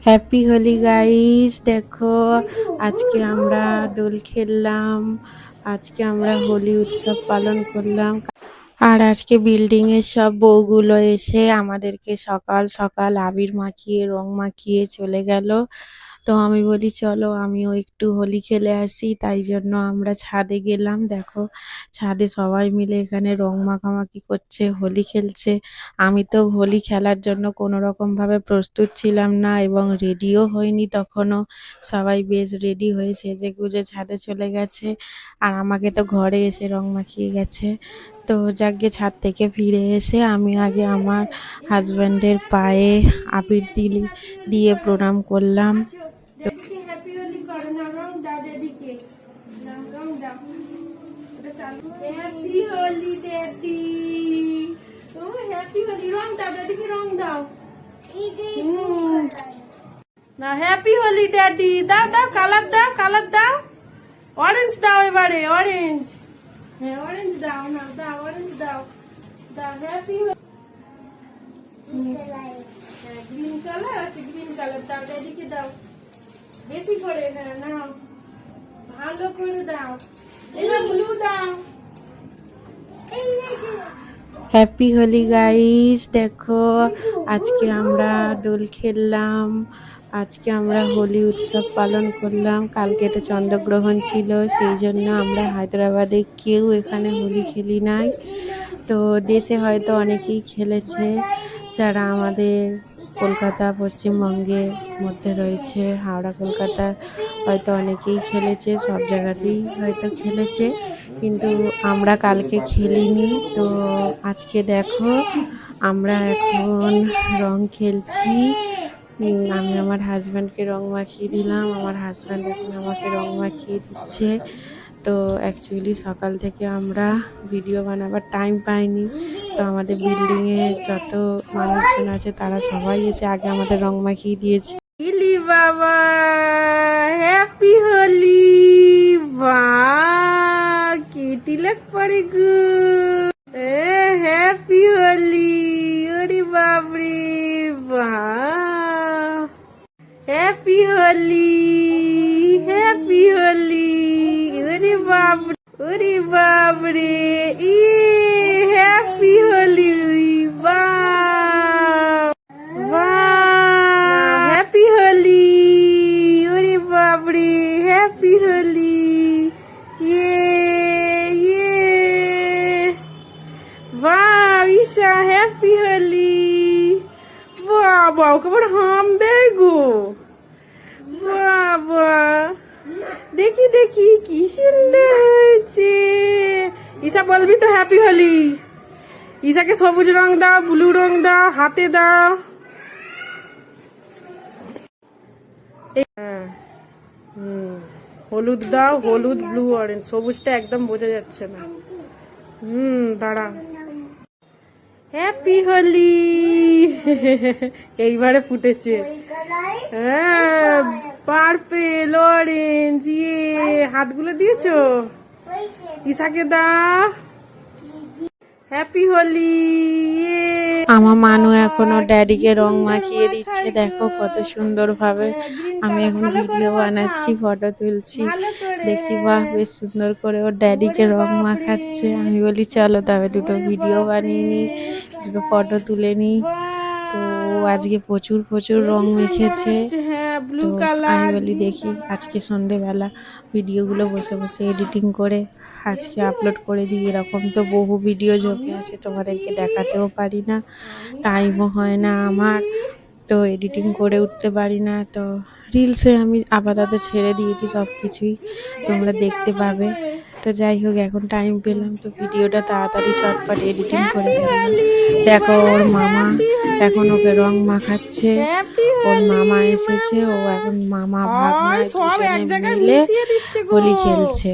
Happy Holi guys, দেখো আজকে আমরা দোল খেললাম। আজকে আমরা হোলি উৎসব পালন করলাম। আর আজকে বিল্ডিং এর সব বউগুলো এসে আমাদেরকে সকাল সকাল আবির মাখিয়ে রং মাখিয়ে চলে গেল। তো আমি বলি চলো আমিও একটু হোলি খেলে আসি, তাই জন্য আমরা ছাদে গেলাম। দেখো ছাদে সবাই মিলে এখানে রং মাখামাখি করছে, হোলি খেলছে। আমি তো হোলি খেলার জন্য কোনো রকম ভাবে প্রস্তুত ছিলাম না এবং রেডিও হয়নি তখনও। সবাই বেশ রেডি হয়ে সেজে গুজে ছাদে চলে গেছে, আর আমাকে তো ঘরে এসে রং মাখিয়ে গেছে। তো যাকগে ছাদ থেকে ফিরে এসে আমি আগে আমার হাজব্যান্ডের পায়ে আবির দিয়ে প্রণাম করলাম। না হ্যাপি হোলি ড্যাডি, দাও দাও কালার দাও, কালার দাও, অরেঞ্জ দাও, এবারে অরেঞ্জ। হ্যাঁ অরেঞ্জ দাও, না দাও অরেঞ্জ দাও, দাও হ্যাপি। হ্যাঁ গ্রিন কালার আছে, গ্রিন কালার দাও ড্যাডিকে দাও বেশি করে। হ্যাঁ নাও ভালো করে দাও, এটা ব্লু দাও। হ্যাপি হোলি গাইস, দেখো আজকে আমরা দোল খেললাম। আজকে আমরা হোলি উৎসব পালন করলাম। কালকে তো চন্দ্রগ্রহণ ছিল, সেই জন্য আমরা হায়দ্রাবাদে কেউ এখানে হোলি খেলি নাই। তো দেশে হয়তো অনেকেই খেলেছে, যারা আমাদের কলকাতা পশ্চিমবঙ্গের মধ্যে রয়েছে, হাওড়া কলকাতা হয়তো অনেকেই খেলেছে, সব জায়গাতেই হয়তো খেলেছে, কিন্তু আমরা কালকে খেলিনি। তো আজকে দেখো আমরা এখন রং খেলছি। আমি আমার হাজব্যান্ডকে রং মাখিয়ে দিলাম, আমার হাজব্যান্ড এখন আমাকে রং মাখিয়ে দিচ্ছে। তো অ্যাকচুয়ালি সকাল থেকে আমরা ভিডিও বানাবার টাইম পাইনি। তো আমাদের বিল্ডিংয়ে যত মানুষজন আছে তারা সবাই এসে আগে আমাদের রং মাখিয়ে দিয়েছে। ইলি বাবা হ্যাপি হোলি, বাহ কি তিলক পরে গো, হ্যাপি হোলি, ওরে বাবরে বাহ, হ্যাপি হোলি, হ্যাপি হোলি, ওরে বাবরে, ওরে বাবরে, হ্যাপি হোলি, বাহ বাহ, হ্যাপি হোলি, ওরে বাবরে, হ্যাপি হোলি, ইয়ে বাহ ঈশা হ্যাপি হোলি, বাবা ওকে বড় হাম দেয় গো, বাবা দেখি দেখি কি সুন্দর হয়েছে। ঈশা বলবি তো হ্যাপি হোলি? ঈশাকে সবুজ রং দাও, ব্লু রং দাও, হাতে দাও। হ্যাঁ হলুদ দাও, হলুদ ব্লু অরেঞ্জ, সবুজটা একদম বোঝা যাচ্ছে না। দাঁড়া, হ্যাপি হোলি এইবারে ফুটেছে। হ্যাঁ পার্পেল অরেঞ্জ, হাতগুলো দিয়েছো, ঈশাকে দাও হ্যাপি হোলি। আমার মানু এখনো ড্যাডিকে রং মাখিয়ে দিচ্ছে, দেখো কত সুন্দর ভাবে। আমি এখন ভিডিও বানাচ্ছি, ফটো তুলছি, দেখছি বাহ বেশ সুন্দর করে ওর ড্যাডিকে রং মাখাচ্ছে। আমি বলি চলো তবে দুটো ভিডিও বানিয়ে নিই, দুটো ফটো তুলে নিই। তো আজকে প্রচুর প্রচুর রং মেখেছে। তো আমি বলি দেখি আজকে সন্ধেবেলা ভিডিওগুলো বসে বসে এডিটিং করে আজকে আপলোড করে দিই। এরকম তো বহু ভিডিও জমে আছে, তোমাদেরকে দেখাতেও পারি না, টাইমও হয় না আমার, তো এডিটিং করে উঠতে পারি না। তো রিলসে আমি আপাতত ছেড়ে দিয়েছি সব কিছুই, তোমরা দেখতে পাবে। তো যাই হোক এখন টাইম পেলাম তো ভিডিওটা তাড়াতাড়ি চটপট এডিটিং করে ফেললাম। দেখো ওর মামা এখন ওকে রং মাখাচ্ছে, ওর মামা এসেছে, ও এখন মামা ভাগ্নায় দুজনে মিলে হোলি খেলছে।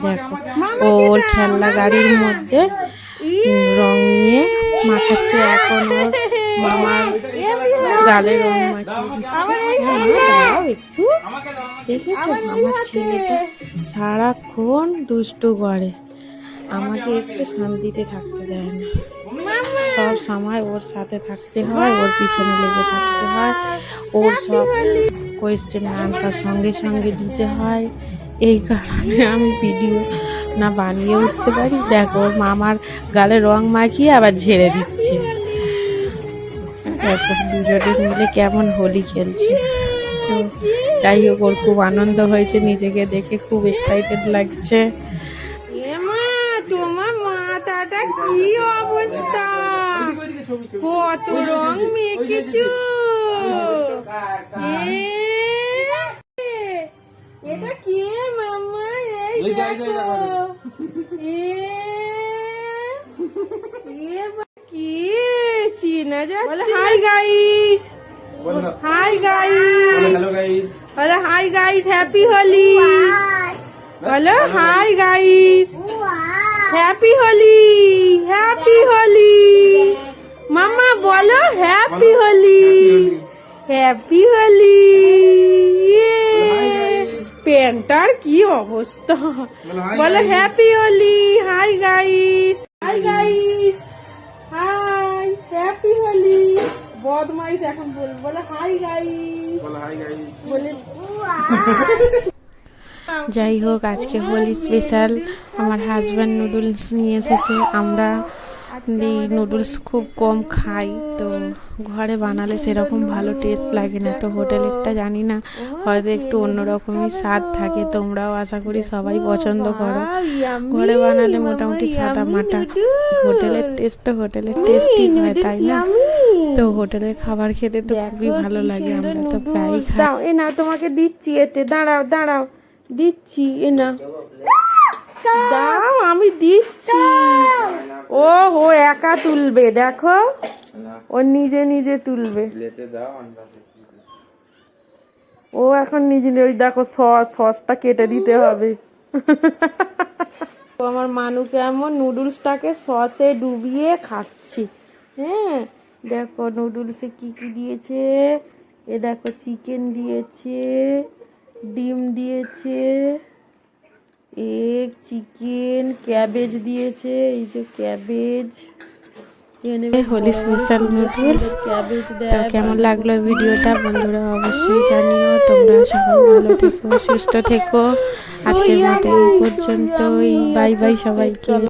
দেখো ওর খেলনা গাড়ির মধ্যে রং নিয়ে মাখাচ্ছে, এখন ওর মামার গালে রং মাখিয়ে দিচ্ছে। একটু দেখেছো আমার ছেলেটা সারাক্ষণ দুষ্টু করে, আমাকে একটু শান্তিতে থাকতে দেয় না, সব সময় ওর সাথে থাকতে হয়, ওর পিছনে লেগে থাকতে হয়, ওর সব কোয়েশ্চেন আনসার সঙ্গে সঙ্গে দিতে হয়। এই কারণে আমি ভিডিও না বানিয়ে উঠতে পারি। দেখো মামার গালে রং মাখিয়ে আবার ঝেড়ে দিচ্ছে। দেখো দুজনে মিলে কেমন হোলি খেলছে। তো যাই হোক, ওর খুব আনন্দ হয়েছে, নিজেকে দেখে খুব এক্সাইটেড লাগছে। তোমার মাথাটা কি অবস্থা, কত রং মেখেছো। এটা কে মামা? এই দেখো কি চিনা যাচ্ছে। হাই গাইস, হাই গাইস, বলো হাই গাইস, হ্যাপি হোলি। বলো hi guys, happy Holi, happy Holi. মামা বলো হ্যাপি হোলি, হ্যাপি হোলি। প্যান্টার কি অবস্থা, বলো happy Holi. Hi guys, hi guys, hi, happy Holi. বদমাইশ এখন বলবো, বলো হাই গাইস, বলে। যাই হোক, আজকে হোলি স্পেশাল আমার হাজব্যান্ড নুডলস নিয়ে এসেছে। আমরা এই নুডলস খুব কম খাই, তো ঘরে বানালে সেরকম ভালো টেস্ট লাগে না। তো হোটেলেরটা জানি না, হয়তো একটু অন্যরকমই স্বাদ থাকে। তোমরাও আশা করি সবাই পছন্দ করো। ঘরে বানালে মোটামুটি সাদা মাটা, হোটেলের টেস্ট তো হোটেলের টেস্টই হয়, তাই না? তো হোটেলের খাবার খেতে তো খুবই ভালো লাগে, আমরা তো প্রায়ই খাই। এ না তোমাকে দিচ্ছি, এতে দাঁড়াও দাঁড়াও, দিচ্ছি। এ না দাও, আমি দিচ্ছি। ও হো একা তুলবে, দেখো ও নিজে নিজে তুলবে। ও এখন নিজে, ওই দেখো সসটা কেটে দিতে হবে। আমার মানু কেমন নুডলসটাকে সসে ডুবিয়ে খাচ্ছি। হ্যাঁ দেখো নুডলসে কি কি দিয়েছে। এ দেখো চিকেন দিয়েছে, ডিম দিয়েছে, এগ, চিকেন, ক্যাবেজ দিয়েছে। এই যে ক্যাবেজ, হোলি স্পেশাল নুডলস। তো কেমন লাগলো ভিডিওটা বন্ধুরা অবশ্যই জানিও। তোমরা সবাই ভালো থেকো, সুস্থ থেকো। আজকের মতো এই পর্যন্তই, বাই বাই সবাইকে।